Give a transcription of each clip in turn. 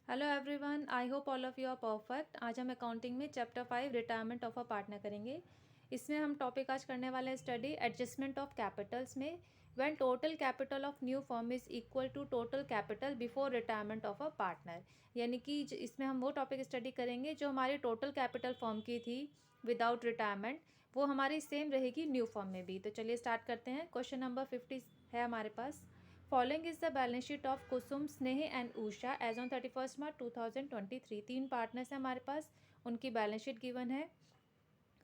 Hello everyone, I hope all of you are perfect. आज हम accounting में chapter 5 retirement of a partner करेंगे। इसमें हम टॉपिक आज करने वाले हैं स्टडी एडजस्टमेंट ऑफ कैपिटल्स में when total capital of new firm is equal to total capital before retirement of a partner. यानी कि इसमें हम वो टॉपिक स्टडी करेंगे जो हमारी टोटल कैपिटल फर्म की थी विदाउट रिटायरमेंट, वो हमारी सेम रहेगी न्यू फर्म में भी। तो चलिए स्टार्ट करते हैं। क्वेश्चन नंबर 50 है हमारे पास। Following is the balance sheet of Kusum, Sneh and Usha as on 31 March 2023। तीन पार्टनर्स हैं हमारे पास, उनकी बैलेंस शीट गिवन है।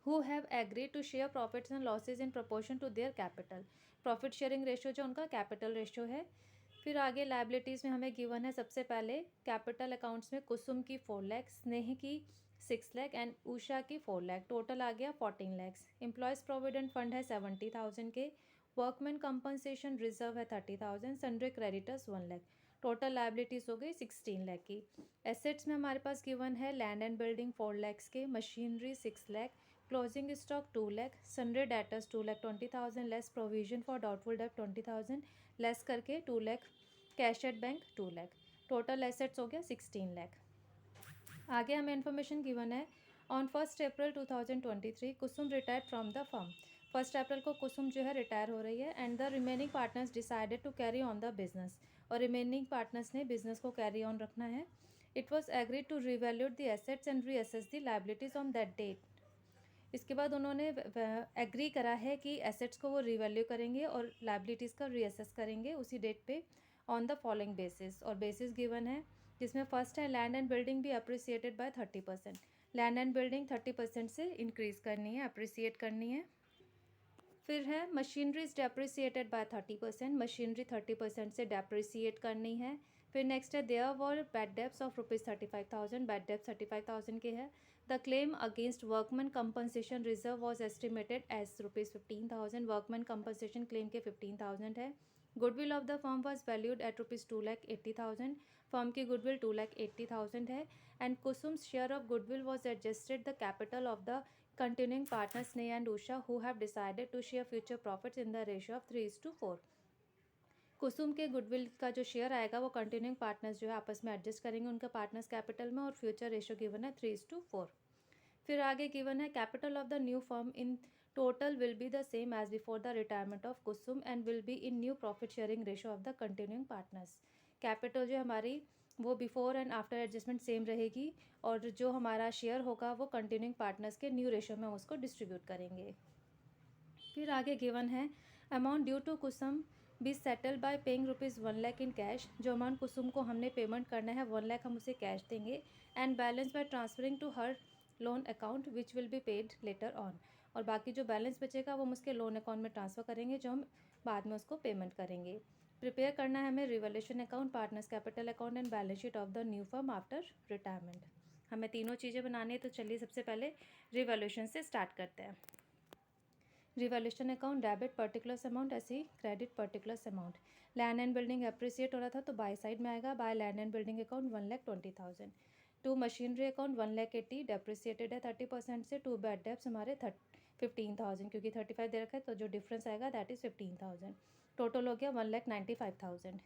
Who have agreed to share profits and losses in proportion to their capital. Profit sharing ratio जो उनका कैपिटल रेशियो है। फिर आगे लाइबिलिटीज़ में हमें गिवन है सबसे पहले कैपिटल अकाउंट्स में कुसुम की 4 लाख, स्नेह की 6 लाख एंड उषा की 4 लाख, टोटल आ गया 14 लैक्स। एम्प्लॉयज़ प्रोविडेंट फंड है 70,000 के, वर्कमैन कंपनसेशन रिजर्व है 30,000, sundry creditors 1 lakh, total liabilities हो गई 16 लाख की। एसेट्स में हमारे पास गिवन है लैंड एंड बिल्डिंग 4 लैक्स के, machinery 6 lakh, closing stock 2 lakh, sundry debtors 2 lakh 20,000 less, provision for doubtful debt 20,000 less करके 2 lakh, cash at bank 2 lakh, total assets हो गया 16 लाख। आगे हमें इन्फॉर्मेशन गिवन है on 1 April 2023 Kusum retired from the firm. 1 अप्रैल को कुसुम जो है रिटायर हो रही है and the remaining partners decided to carry on the business, और रिमेनिंग पार्टनर्स ने बिजनेस को कैरी ऑन रखना है। It was agreed to revalue the assets and reassess the liabilities on that date. इसके बाद उन्होंने एग्री करा है कि एसेट्स को वो रिवैल्यू करेंगे और लाइबिलिटीज़ का रीअसेस करेंगे उसी डेट पे ऑन द फॉलोइंग बेसिस, और बेसिस गिवन है जिसमें फर्स्ट है लैंड एंड बिल्डिंग भी appreciated by 30%। Land and building 30% से इंक्रीज़ करनी है, अप्रिसिएट करनी है। फिर है machinery is depreciated by 30%, machinery 30% से डेप्रिसिएट करनी है। फिर नेक्स्ट है there were bad debts of ₹35,000, bad डेब्ट 35,000 के है। The claim against workman compensation reserve was estimated at ₹15,000, workman compensation claim के 15,000 है। Goodwill of the firm was valued at ₹2,80,000, firm की गुडविल 2,80,000 है। And Kusum's share of goodwill was adjusted the capital of the continuing partners Sneha and Usha who have decided to share future profits in the ratio of 3:4। कुसुम के goodwill का जो share आएगा वो continuing partners जो है आपस में एडजस्ट करेंगे उनका पार्टनर्स कैपिटल में, और फ्यूचर रेशियो गिवन है 3:4। फिर आगे गिवन है capital of the new firm in total will be the same as before the retirement of Kusum and will be in new profit sharing ratio of the continuing partners. Capital जो हमारी वो before and after adjustment same रहेगी, और जो हमारा share होगा वो continuing partners के न्यू रेशियो में उसको डिस्ट्रीब्यूट करेंगे। फिर आगे गिवन है amount due to Kusum be settled by paying ₹1 lakh in cash. जो अमाउंट कुसुम को हमने पेमेंट करना है 1 लाख हम उसे कैश देंगे, and balance by transferring to her loan account which will be paid later on, और बाकी जो बैलेंस बचेगा वो हम उसके लोन अकाउंट में ट्रांसफ़र करेंगे जो हम बाद में उसको पेमेंट करेंगे। प्रिपेयर करना है हमें revaluation account, partners capital account and balance sheet of the new firm after retirement. हमें तीनों चीज़ें बनानी है, तो चलिए सबसे पहले रिवैल्यूएशन से स्टार्ट करते हैं। Revaluation account debit particular amount, ऐसे ही credit particular amount. Land and building appreciate हो रहा था तो बाय साइड में आएगा, by land and building account 1,20,000। To machinery account 1,80,000 depreciated है 30% से। टू बैड डेब्ट्स हमारे 15,000, क्योंकि 35 दे रखा है तो जो डिफरेंस आएगा दैट इज़ 15,000। टोटल हो गया 1,95,000।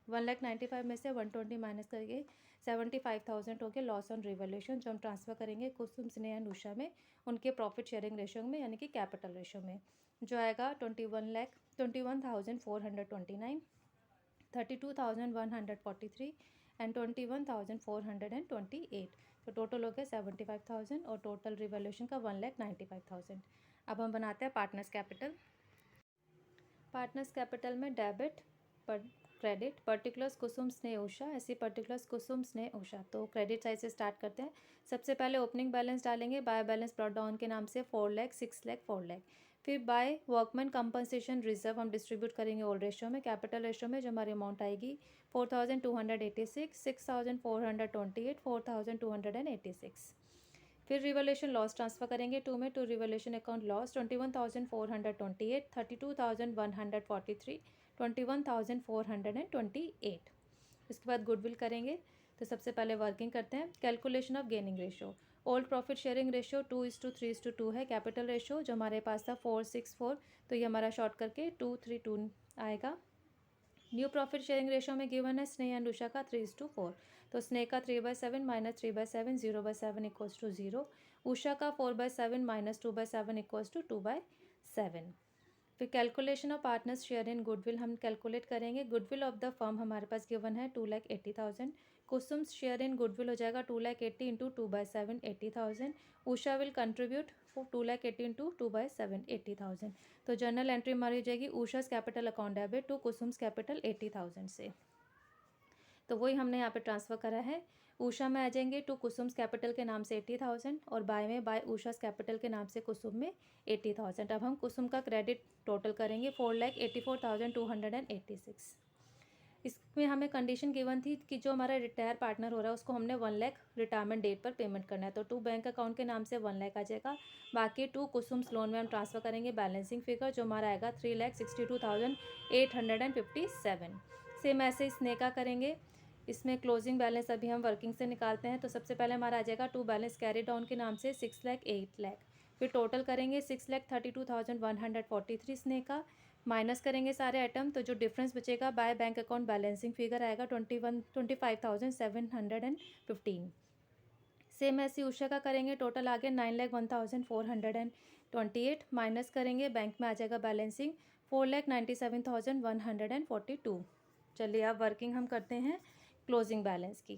1,95,000 में से 120 माइनस करके 75,000 हो गया लॉस ऑन रिवैल्यूएशन, जो हम ट्रांसफ़र करेंगे कुसुम, स्नेहा एंड उषा में उनके प्रॉफिट शेयरिंग रेशियो में, यानी कि कैपिटल रेशियो में, जो आएगा 21,429, 32,143 एंड 21,428। तो टोटल हो गया 75,000 और टोटल रिवैल्यूएशन का 1,95,000। अब हम बनाते हैं पार्टनर्स कैपिटल। पार्टनर्स कैपिटल में डेबिट पर क्रेडिट पर्टिकुलर्स कुसुम स्नेह उषा, ऐसी पर्टिकुलर्स कुसुम स्नेह उषा। तो क्रेडिट साइड से स्टार्ट करते हैं। सबसे पहले ओपनिंग बैलेंस डालेंगे, बाय बैलेंस ब्रॉट डाउन के नाम से 4 लाख, 6 लाख, 4 लाख। फिर बाय वर्कमैन कंपनसेशन रिजर्व हम डिस्ट्रीब्यूट करेंगे ओल्ड रेशियो में, कैपिटल रेशियो में जो हमारी अमाउंट आएगी 4,286, 6,428, 4,286। फिर रिवैल्यूएशन लॉस ट्रांसफ़र करेंगे टू में, टू रिवैल्यूएशन अकाउंट लॉस 21,428, 32,143, 21,428। इसके बाद गुडविल करेंगे। तो सबसे पहले वर्किंग करते हैं। Calculation of gaining ratio, old profit sharing ratio 2:3:2 है। कैपिटल रेशियो जो हमारे पास था 464, तो ये हमारा शॉर्ट करके 232 आएगा। न्यू प्रॉफिट शेयरिंग रेशियो में गिवन है स्नेह एंड उषा का 3:4। तो स्नेह का 3/7 माइनस 3/7 0/7 इक्वल्स टू 0। उषा का 4/7 माइनस 2/7 इक्वल्स टू 2/7। फिर calculation of partners share in goodwill हम कैलकुलेट करेंगे। गुडविल ऑफ द फर्म हमारे पास गिवन है 2,80,000। कुसुम्स शेयर इन गुडविल हो जाएगा 2,80,000 into 2/7 80,000। Usha will contribute 2,80,000 into 2/7 80,000। तो जर्नल एंट्री हमारी हो जाएगी Usha's capital account debit to Kusum's capital 80,000 से। तो वही हमने यहाँ पे ट्रांसफ़र करा है। उषा में आ जाएंगे टू कुसुम्स कैपिटल के नाम से 80,000 और बाय में बाय उषा's कैपिटल के नाम से कुसुम में 80,000। अब हम कुसुम का क्रेडिट टोटल करेंगे 4,84,286। इसमें हमें कंडीशन गिवन थी कि जो हमारा रिटायर पार्टनर हो रहा है उसको हमने 1 लाख रिटायरमेंट डेट पर पेमेंट करना है। तो 2 बैंक अकाउंट के नाम से 1 लाख आ जाएगा। बाकी 2 कुसुम्स लोन में हम ट्रांसफ़र करेंगे बैलेंसिंग फिगर जो हमारा आएगा 3,62,857। सेम ऐसे ही स्नेह का करेंगे। इसमें क्लोजिंग बैलेंस अभी हम वर्किंग से निकालते हैं। तो सबसे पहले हमारा आ जाएगा 2 बैलेंस कैरी डाउन के नाम से 6 लाख 8 लाख। फिर टोटल करेंगे 6,32,143 स्नेह का, माइनस करेंगे सारे आइटम। तो जो डिफरेंस बचेगा by bank account balancing figure आएगा 25,715। सेम ऐसी उषा का करेंगे। टोटल आ गया 9,01,428 माइनस करेंगे बैंक में आ जाएगा बैलेंसिंग 4,97,142। चलिए अब वर्किंग हम करते हैं क्लोजिंग बैलेंस की।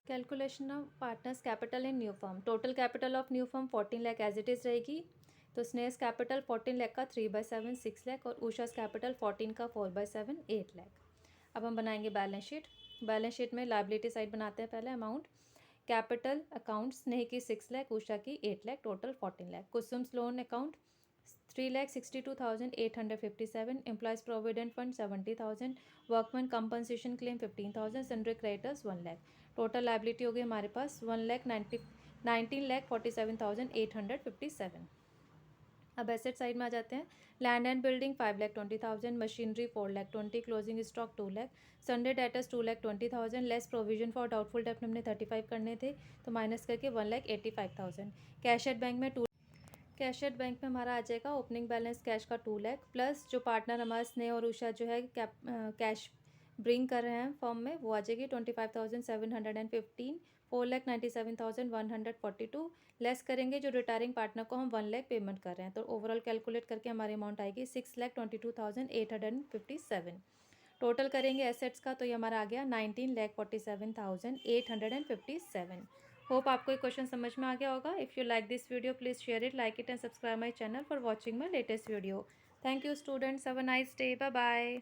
Calculation of partners capital in new firm. Total capital of new firm 14 lakh as it is रहेगी। तो स्नेहस कैपिटल 14 लाख का 3/7 6 लाख और उषा's कैपिटल 14 का 4/7 8 लाख। अब हम बनाएंगे बैलेंस शीट। बैलेंस शीट में लायबिलिटी साइड बनाते हैं पहले। अमाउंट कैपिटल अकाउंट स्नेह की 6 लाख, उषा की 8 lakh, total 14 lakh. Kusum's loan account 3,62,857। Employees provident fund 70,000। Workman compensation claim 15,000। Sundry creditors 1 lakh. Total liability हो गई हमारे पास 19,47,857। अब एसेट साइड में आ जाते हैं। Land and building 5,20,000। Machinery 4,20,000। Closing stock 2 lakh. Sunday debtors 2,20,000। Less provision for doubtful debt हमने 35 करने थे तो माइनस करके 1,85,000। कैश एट बैंक में कैश एट बैंक में हमारा आ जाएगा ओपनिंग बैलेंस कैश का 2 लाख प्लस जो पार्टनर हमारा स्नेह और उषा जो है कैश ब्रिंग कर रहे हैं फॉर्म में वो आ जाएगी 25,715। 4,97,142 लेस करेंगे जो रिटायरिंग पार्टनर को हम 1 लाख पेमेंट कर रहे हैं। तो ओवरऑल कैलकुलेट करके हमारी अमाउंट आएगी 6,22,857। टोटल करेंगे एसेट्स का तो ये हमारा आ गया 19,47,857। होप आपको ये क्वेश्चन समझ में आ गया होगा। If you like this video please share it, like it and subscribe my channel for watching my latest video. Thank you students, have a nice day, bye bye.